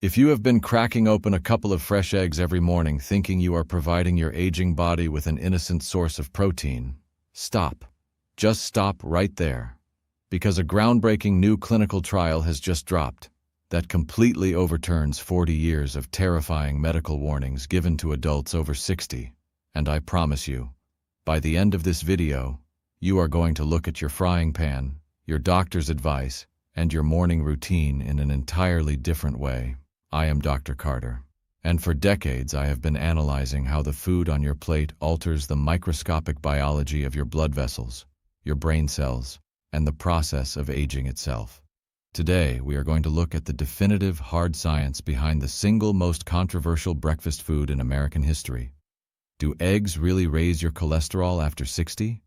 If you have been cracking open a couple of fresh eggs every morning thinking you are providing your aging body with an innocent source of protein, stop. Just stop right there. Because a groundbreaking new clinical trial has just dropped that completely overturns 40 years of terrifying medical warnings given to adults over 60. And I promise you, by the end of this video, you are going to look at your frying pan, your doctor's advice, and your morning routine in an entirely different way. I am Dr. Carter, and for decades I have been analyzing how the food on your plate alters the microscopic biology of your blood vessels, your brain cells, and the process of aging itself. Today, we are going to look at the definitive hard science behind the single most controversial breakfast food in American history. Do eggs really raise your cholesterol after 60?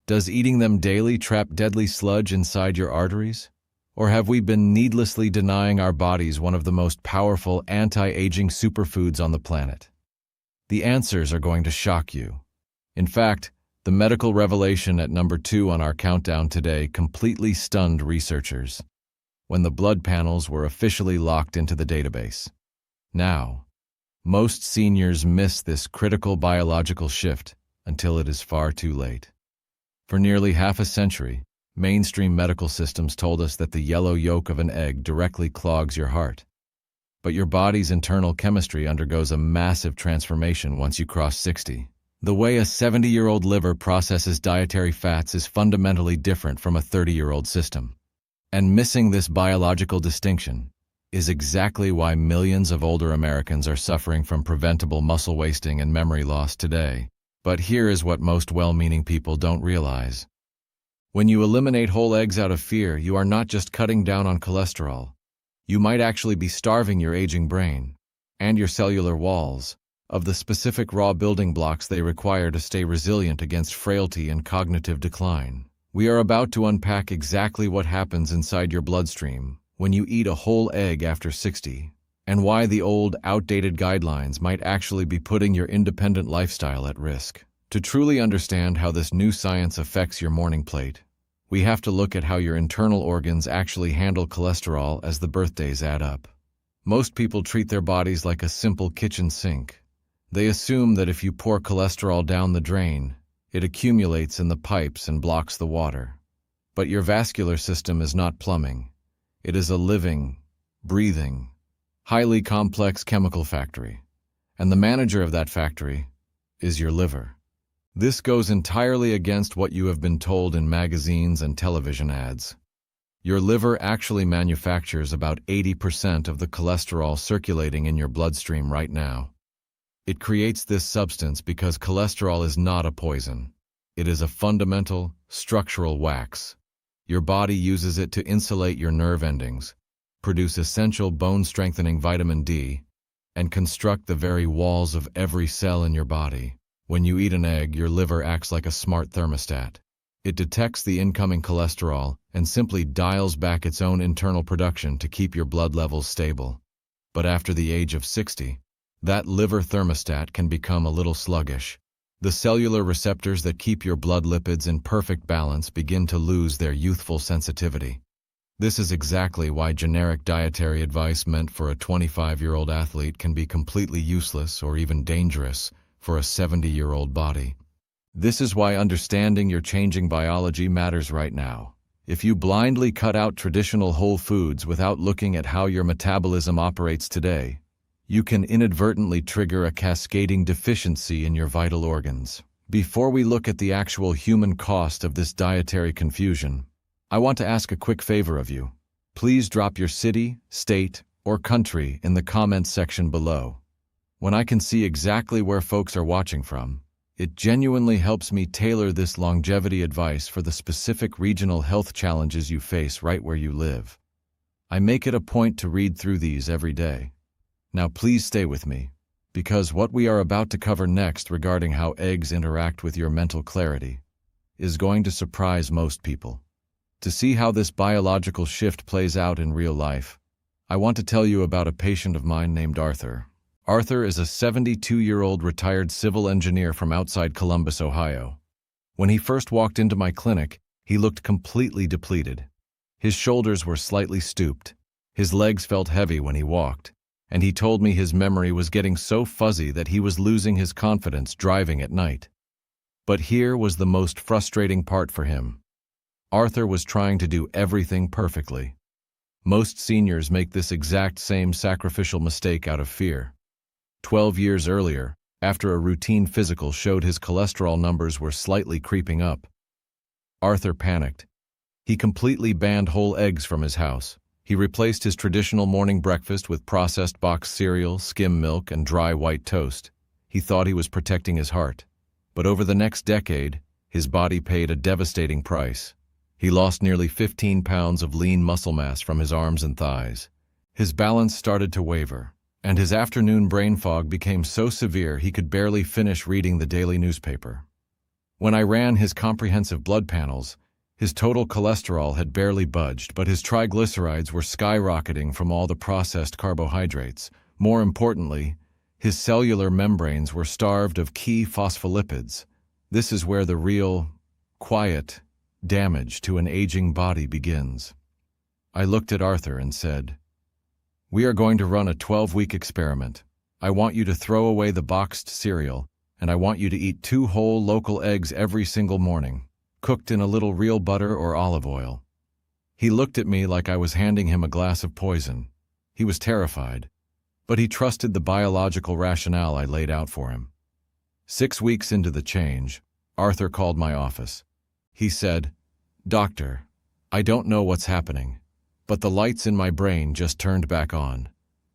Does eating them daily trap deadly sludge inside your arteries? Or have we been needlessly denying our bodies one of the most powerful anti-aging superfoods on the planet? The answers are going to shock you. In fact, the medical revelation at number 2 on our countdown today completely stunned researchers when the blood panels were officially locked into the database. Now, most seniors miss this critical biological shift until it is far too late. For nearly half a century, mainstream medical systems told us that the yellow yolk of an egg directly clogs your heart. But your body's internal chemistry undergoes a massive transformation once you cross 60. The way a 70-year-old liver processes dietary fats is fundamentally different from a 30-year-old system. And missing this biological distinction is exactly why millions of older Americans are suffering from preventable muscle wasting and memory loss today. But here is what most well-meaning people don't realize. When you eliminate whole eggs out of fear, you are not just cutting down on cholesterol. You might actually be starving your aging brain and your cellular walls of the specific raw building blocks they require to stay resilient against frailty and cognitive decline. We are about to unpack exactly what happens inside your bloodstream when you eat a whole egg after 60, and why the old, outdated guidelines might actually be putting your independent lifestyle at risk. To truly understand how this new science affects your morning plate, we have to look at how your internal organs actually handle cholesterol as the birthdays add up. Most people treat their bodies like a simple kitchen sink. They assume that if you pour cholesterol down the drain, it accumulates in the pipes and blocks the water. But your vascular system is not plumbing. It is a living, breathing, highly complex chemical factory. And the manager of that factory is your liver. This goes entirely against what you have been told in magazines and television ads. Your liver actually manufactures about 80% of the cholesterol circulating in your bloodstream right now. It creates this substance because cholesterol is not a poison. It is a fundamental, structural wax. Your body uses it to insulate your nerve endings, produce essential bone-strengthening vitamin D, and construct the very walls of every cell in your body. When you eat an egg, your liver acts like a smart thermostat. It detects the incoming cholesterol and simply dials back its own internal production to keep your blood levels stable. But after the age of 60, that liver thermostat can become a little sluggish. The cellular receptors that keep your blood lipids in perfect balance begin to lose their youthful sensitivity. This is exactly why generic dietary advice meant for a 25-year-old athlete can be completely useless or even dangerous for a 70-year-old body. This is why understanding your changing biology matters right now. If you blindly cut out traditional whole foods without looking at how your metabolism operates today, you can inadvertently trigger a cascading deficiency in your vital organs. Before we look at the actual human cost of this dietary confusion, I want to ask a quick favor of you. Please drop your city, state, or country in the comments section below. When I can see exactly where folks are watching from, it genuinely helps me tailor this longevity advice for the specific regional health challenges you face right where you live. I make it a point to read through these every day. Now please stay with me, because what we are about to cover next regarding how eggs interact with your mental clarity is going to surprise most people. To see how this biological shift plays out in real life, I want to tell you about a patient of mine named Arthur. Arthur is a 72-year-old retired civil engineer from outside Columbus, Ohio. When he first walked into my clinic, he looked completely depleted. His shoulders were slightly stooped. His legs felt heavy when he walked, and he told me his memory was getting so fuzzy that he was losing his confidence driving at night. But here was the most frustrating part for him. Arthur was trying to do everything perfectly. Most seniors make this exact same sacrificial mistake out of fear. 12 years earlier, after a routine physical showed his cholesterol numbers were slightly creeping up, Arthur panicked. He completely banned whole eggs from his house. He replaced his traditional morning breakfast with processed boxed cereal, skim milk, and dry white toast. He thought he was protecting his heart. But over the next decade, his body paid a devastating price. He lost nearly 15 pounds of lean muscle mass from his arms and thighs. His balance started to waver, and his afternoon brain fog became so severe he could barely finish reading the daily newspaper. When I ran his comprehensive blood panels, his total cholesterol had barely budged, but his triglycerides were skyrocketing from all the processed carbohydrates. More importantly, his cellular membranes were starved of key phospholipids. This is where the real, quiet damage to an aging body begins. I looked at Arthur and said, "We are going to run a 12-week experiment. I want you to throw away the boxed cereal, and I want you to eat 2 whole local eggs every single morning, cooked in a little real butter or olive oil." He looked at me like I was handing him a glass of poison. He was terrified, but he trusted the biological rationale I laid out for him. 6 weeks into the change, Arthur called my office. He said, "Doctor, I don't know what's happening, but the lights in my brain just turned back on.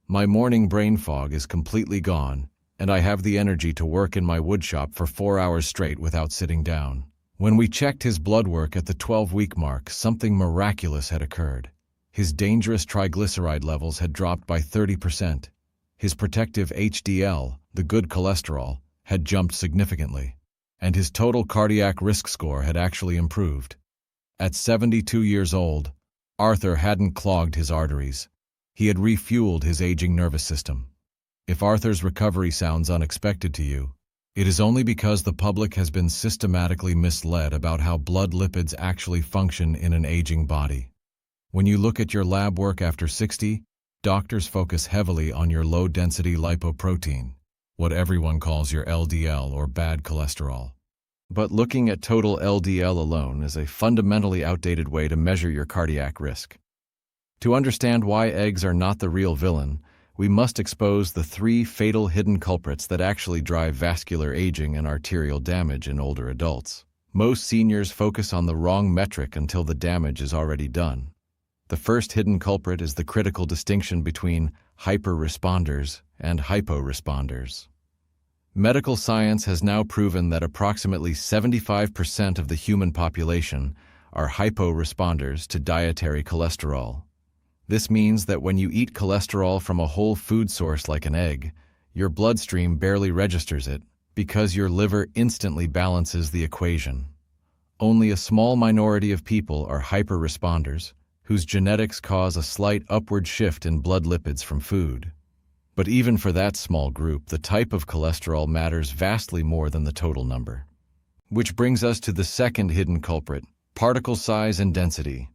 My morning brain fog is completely gone, and I have the energy to work in my woodshop for 4 hours straight without sitting down." When we checked his blood work at the 12-week mark, something miraculous had occurred. His dangerous triglyceride levels had dropped by 30%. His protective HDL, the good cholesterol, had jumped significantly, and his total cardiac risk score had actually improved. At 72 years old, Arthur hadn't clogged his arteries. He had refueled his aging nervous system. If Arthur's recovery sounds unexpected to you, it is only because the public has been systematically misled about how blood lipids actually function in an aging body. When you look at your lab work after 60, doctors focus heavily on your low-density lipoprotein, what everyone calls your LDL or bad cholesterol. But looking at total LDL alone is a fundamentally outdated way to measure your cardiac risk. To understand why eggs are not the real villain, we must expose the 3 fatal hidden culprits that actually drive vascular aging and arterial damage in older adults. Most seniors focus on the wrong metric until the damage is already done. The first hidden culprit is the critical distinction between hyper-responders and hypo-responders. Medical science has now proven that approximately 75% of the human population are hypo-responders to dietary cholesterol. This means that when you eat cholesterol from a whole food source like an egg, your bloodstream barely registers it because your liver instantly balances the equation. Only a small minority of people are hyper-responders, whose genetics cause a slight upward shift in blood lipids from food. But even for that small group, the type of cholesterol matters vastly more than the total number. Which brings us to the second hidden culprit, particle size and density.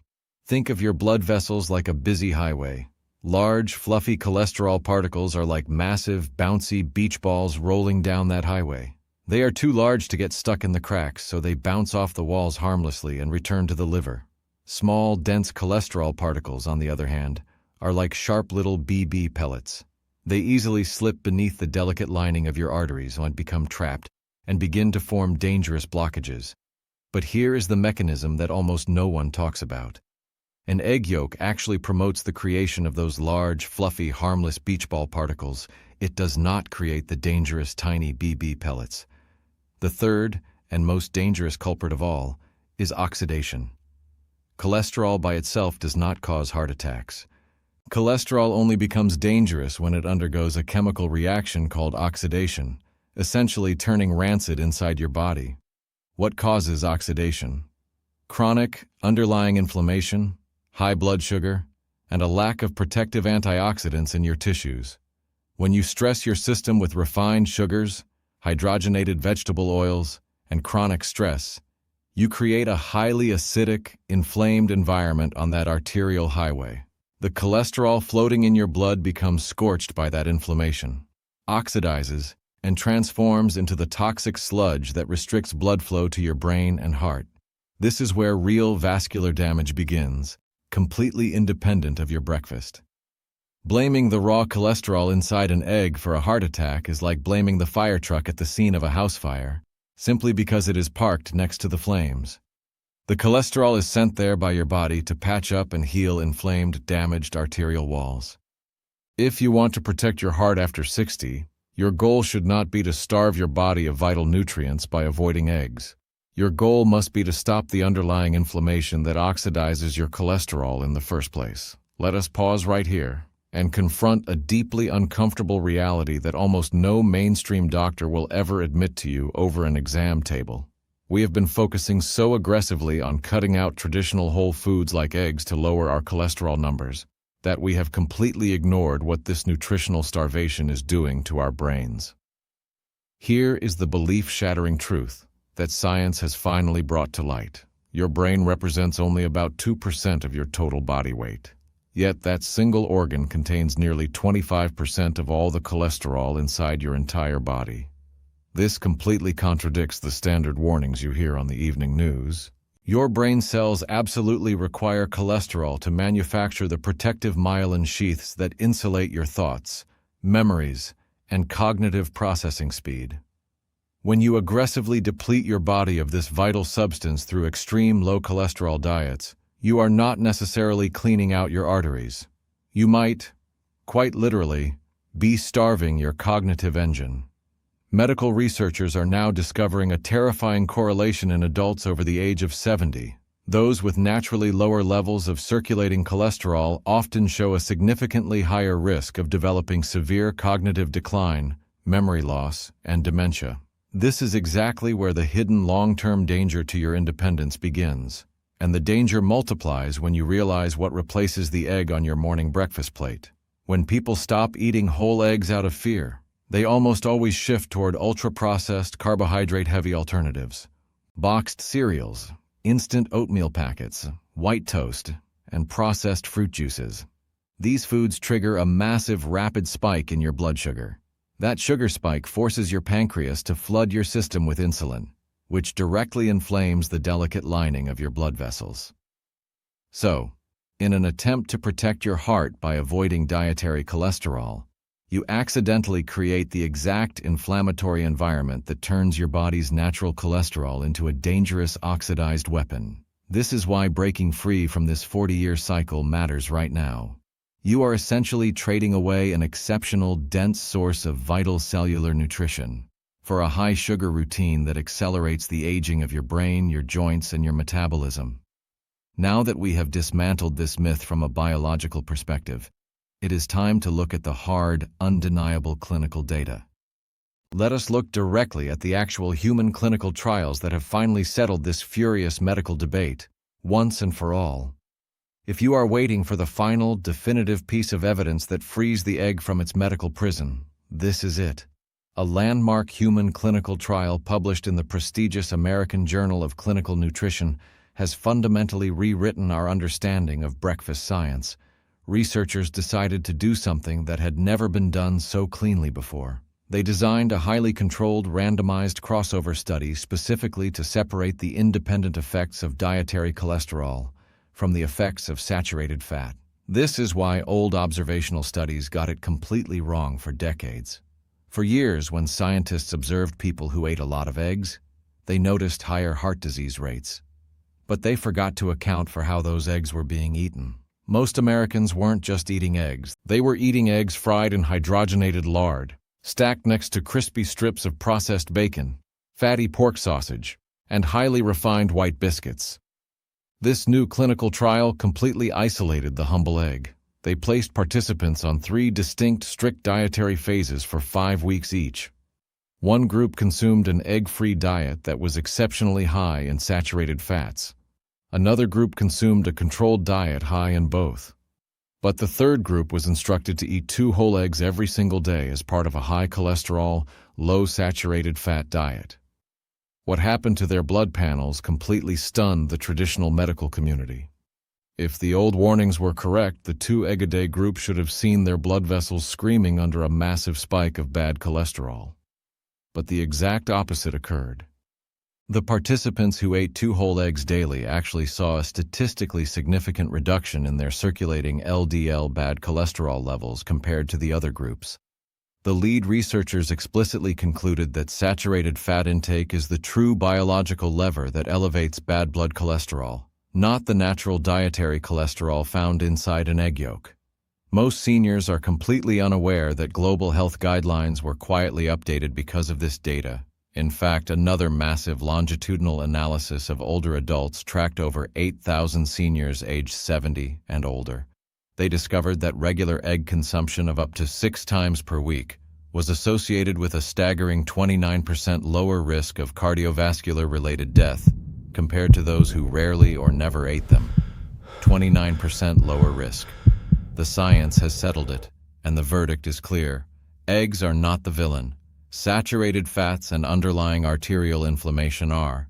Think of your blood vessels like a busy highway. Large, fluffy cholesterol particles are like massive, bouncy beach balls rolling down that highway. They are too large to get stuck in the cracks, so they bounce off the walls harmlessly and return to the liver. Small, dense cholesterol particles, on the other hand, are like sharp little BB pellets. They easily slip beneath the delicate lining of your arteries and become trapped and begin to form dangerous blockages. But here is the mechanism that almost no one talks about. An egg yolk actually promotes the creation of those large, fluffy, harmless beach ball particles. It does not create the dangerous tiny BB pellets. The third, and most dangerous culprit of all, is oxidation. Cholesterol by itself does not cause heart attacks. Cholesterol only becomes dangerous when it undergoes a chemical reaction called oxidation, essentially turning rancid inside your body. What causes oxidation? Chronic, underlying inflammation, high blood sugar, and a lack of protective antioxidants in your tissues. When you stress your system with refined sugars, hydrogenated vegetable oils, and chronic stress, you create a highly acidic, inflamed environment on that arterial highway. The cholesterol floating in your blood becomes scorched by that inflammation, oxidizes, and transforms into the toxic sludge that restricts blood flow to your brain and heart. This is where real vascular damage begins, completely independent of your breakfast. Blaming the raw cholesterol inside an egg for a heart attack is like blaming the fire truck at the scene of a house fire, simply because it is parked next to the flames. The cholesterol is sent there by your body to patch up and heal inflamed, damaged arterial walls. If you want to protect your heart after 60, your goal should not be to starve your body of vital nutrients by avoiding eggs. Your goal must be to stop the underlying inflammation that oxidizes your cholesterol in the first place. Let us pause right here and confront a deeply uncomfortable reality that almost no mainstream doctor will ever admit to you over an exam table. We have been focusing so aggressively on cutting out traditional whole foods like eggs to lower our cholesterol numbers that we have completely ignored what this nutritional starvation is doing to our brains. Here is the belief-shattering truth that science has finally brought to light. Your brain represents only about 2% of your total body weight. Yet that single organ contains nearly 25% of all the cholesterol inside your entire body. This completely contradicts the standard warnings you hear on the evening news. Your brain cells absolutely require cholesterol to manufacture the protective myelin sheaths that insulate your thoughts, memories, and cognitive processing speed. When you aggressively deplete your body of this vital substance through extreme low-cholesterol diets, you are not necessarily cleaning out your arteries. You might, quite literally, be starving your cognitive engine. Medical researchers are now discovering a terrifying correlation in adults over the age of 70. Those with naturally lower levels of circulating cholesterol often show a significantly higher risk of developing severe cognitive decline, memory loss, and dementia. This is exactly where the hidden long-term danger to your independence begins. And the danger multiplies when you realize what replaces the egg on your morning breakfast plate. When people stop eating whole eggs out of fear, they almost always shift toward ultra-processed, carbohydrate-heavy alternatives. Boxed cereals, instant oatmeal packets, white toast, and processed fruit juices. These foods trigger a massive, rapid spike in your blood sugar. That sugar spike forces your pancreas to flood your system with insulin, which directly inflames the delicate lining of your blood vessels. So, in an attempt to protect your heart by avoiding dietary cholesterol, you accidentally create the exact inflammatory environment that turns your body's natural cholesterol into a dangerous oxidized weapon. This is why breaking free from this 40-year cycle matters right now. You are essentially trading away an exceptional, dense source of vital cellular nutrition for a high-sugar routine that accelerates the aging of your brain, your joints, and your metabolism. Now that we have dismantled this myth from a biological perspective, it is time to look at the hard, undeniable clinical data. Let us look directly at the actual human clinical trials that have finally settled this furious medical debate, once and for all. If you are waiting for the final, definitive piece of evidence that frees the egg from its medical prison, this is it. A landmark human clinical trial published in the prestigious American Journal of Clinical Nutrition has fundamentally rewritten our understanding of breakfast science. Researchers decided to do something that had never been done so cleanly before. They designed a highly controlled, randomized crossover study specifically to separate the independent effects of dietary cholesterol from the effects of saturated fat. This is why old observational studies got it completely wrong for decades. For years, when scientists observed people who ate a lot of eggs, they noticed higher heart disease rates. But they forgot to account for how those eggs were being eaten. Most Americans weren't just eating eggs. They were eating eggs fried in hydrogenated lard, stacked next to crispy strips of processed bacon, fatty pork sausage, and highly refined white biscuits. This new clinical trial completely isolated the humble egg. They placed participants on 3 distinct, strict dietary phases for 5 weeks each. One group consumed an egg-free diet that was exceptionally high in saturated fats. Another group consumed a controlled diet high in both. But the third group was instructed to eat 2 whole eggs every single day as part of a high-cholesterol, low-saturated fat diet. What happened to their blood panels completely stunned the traditional medical community. If the old warnings were correct, the 2 egg-a-day group should have seen their blood vessels screaming under a massive spike of bad cholesterol. But the exact opposite occurred. The participants who ate 2 whole eggs daily actually saw a statistically significant reduction in their circulating LDL bad cholesterol levels compared to the other groups. The lead researchers explicitly concluded that saturated fat intake is the true biological lever that elevates bad blood cholesterol, not the natural dietary cholesterol found inside an egg yolk. Most seniors are completely unaware that global health guidelines were quietly updated because of this data. In fact, another massive longitudinal analysis of older adults tracked over 8,000 seniors aged 70 and older. They discovered that regular egg consumption of up to 6 times per week was associated with a staggering 29% lower risk of cardiovascular-related death compared to those who rarely or never ate them. 29% lower risk. The science has settled it, and the verdict is clear. Eggs are not the villain. Saturated fats and underlying arterial inflammation are.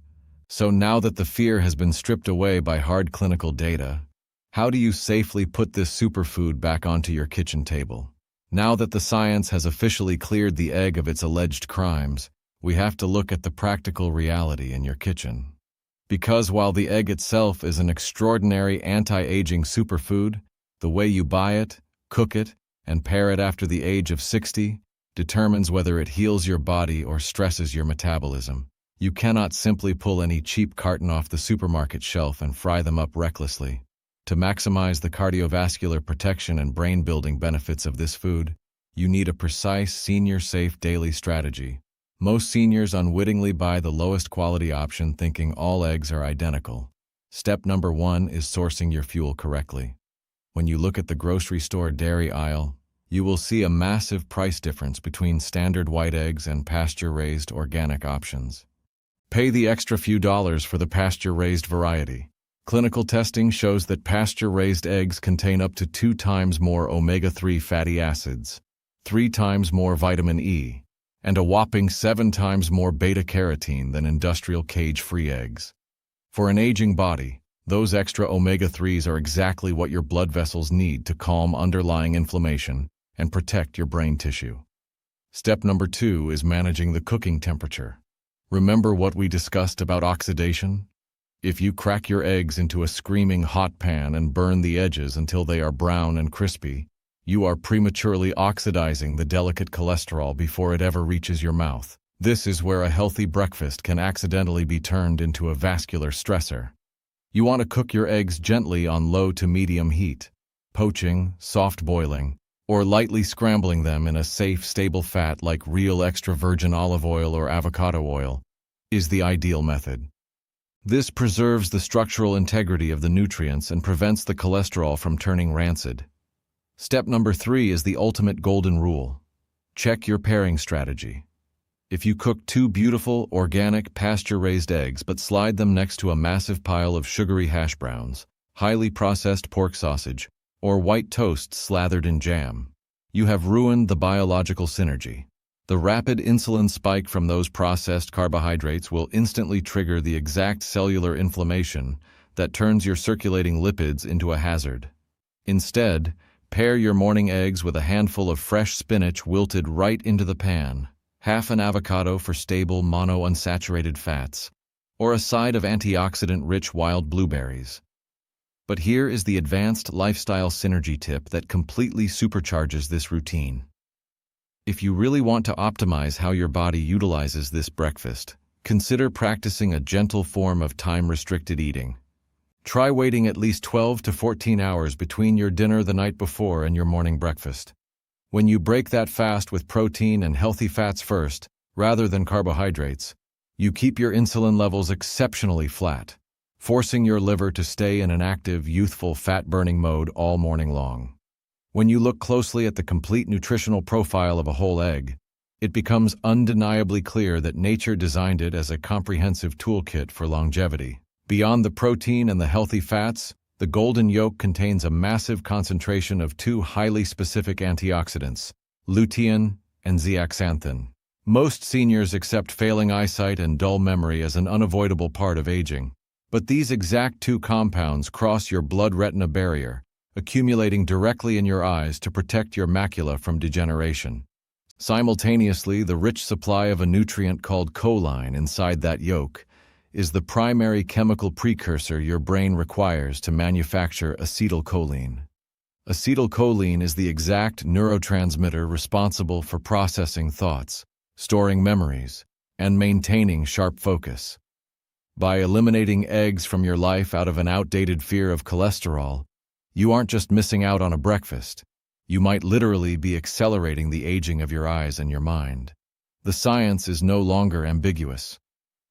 So now that the fear has been stripped away by hard clinical data, how do you safely put this superfood back onto your kitchen table? Now that the science has officially cleared the egg of its alleged crimes, we have to look at the practical reality in your kitchen. Because while the egg itself is an extraordinary anti-aging superfood, the way you buy it, cook it, and pair it after the age of 60 determines whether it heals your body or stresses your metabolism. You cannot simply pull any cheap carton off the supermarket shelf and fry them up recklessly. To maximize the cardiovascular protection and brain-building benefits of this food, you need a precise, senior-safe daily strategy. Most seniors unwittingly buy the lowest quality option thinking all eggs are identical. Step number 1 is sourcing your fuel correctly. When you look at the grocery store dairy aisle, you will see a massive price difference between standard white eggs and pasture-raised organic options. Pay the extra few dollars for the pasture-raised variety. Clinical testing shows that pasture-raised eggs contain up to 2 times more omega-3 fatty acids, 3 times more vitamin E, and a whopping 7 times more beta-carotene than industrial cage-free eggs. For an aging body, those extra omega-3s are exactly what your blood vessels need to calm underlying inflammation and protect your brain tissue. Step number 2 is managing the cooking temperature. Remember what we discussed about oxidation? If you crack your eggs into a screaming hot pan and burn the edges until they are brown and crispy, you are prematurely oxidizing the delicate cholesterol before it ever reaches your mouth. This is where a healthy breakfast can accidentally be turned into a vascular stressor. You want to cook your eggs gently on low to medium heat. Poaching, soft boiling, or lightly scrambling them in a safe, stable fat like real extra virgin olive oil or avocado oil is the ideal method. This preserves the structural integrity of the nutrients and prevents the cholesterol from turning rancid. Step number 3 is the ultimate golden rule. Check your pairing strategy. If you cook 2 beautiful, organic, pasture-raised eggs but slide them next to a massive pile of sugary hash browns, highly processed pork sausage, or white toast slathered in jam, you have ruined the biological synergy. The rapid insulin spike from those processed carbohydrates will instantly trigger the exact cellular inflammation that turns your circulating lipids into a hazard. Instead, pair your morning eggs with a handful of fresh spinach wilted right into the pan, half an avocado for stable monounsaturated fats, or a side of antioxidant-rich wild blueberries. But here is the advanced lifestyle synergy tip that completely supercharges this routine. If you really want to optimize how your body utilizes this breakfast, consider practicing a gentle form of time-restricted eating. Try waiting at least 12 to 14 hours between your dinner the night before and your morning breakfast. When you break that fast with protein and healthy fats first, rather than carbohydrates, you keep your insulin levels exceptionally flat, forcing your liver to stay in an active, youthful, fat-burning mode all morning long. When you look closely at the complete nutritional profile of a whole egg, it becomes undeniably clear that nature designed it as a comprehensive toolkit for longevity. Beyond the protein and the healthy fats, the golden yolk contains a massive concentration of 2 highly specific antioxidants, lutein and zeaxanthin. Most seniors accept failing eyesight and dull memory as an unavoidable part of aging, But these exact two compounds cross your blood-retina barrier, accumulating directly in your eyes to protect your macula from degeneration. Simultaneously, the rich supply of a nutrient called choline inside that yolk is the primary chemical precursor your brain requires to manufacture acetylcholine. Acetylcholine is the exact neurotransmitter responsible for processing thoughts, storing memories, and maintaining sharp focus. By eliminating eggs from your life out of an outdated fear of cholesterol, you aren't just missing out on a breakfast. You might literally be accelerating the aging of your eyes and your mind. The science is no longer ambiguous.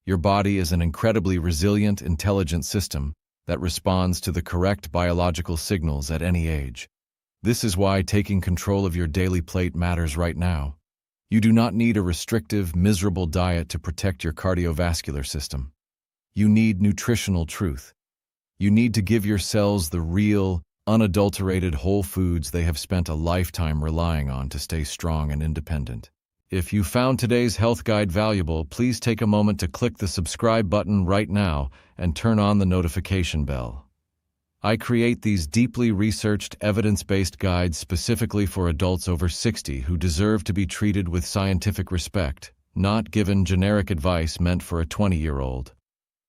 Your body is an incredibly resilient, intelligent system that responds to the correct biological signals at any age. This is why taking control of your daily plate matters right now. You do not need a restrictive, miserable diet to protect your cardiovascular system. You need nutritional truth. You need to give your cells the real, unadulterated whole foods they have spent a lifetime relying on to stay strong and independent. If you found today's health guide valuable, please take a moment to click the subscribe button right now and turn on the notification bell. I create these deeply researched, evidence-based guides specifically for adults over 60 who deserve to be treated with scientific respect, not given generic advice meant for a 20-year-old.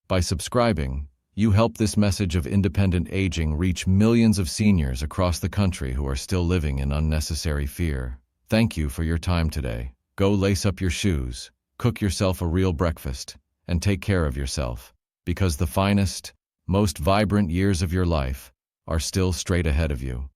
By subscribing, you help this message of independent aging reach millions of seniors across the country who are still living in unnecessary fear. Thank you for your time today. Go lace up your shoes, cook yourself a real breakfast, and take care of yourself, because the finest, most vibrant years of your life are still straight ahead of you.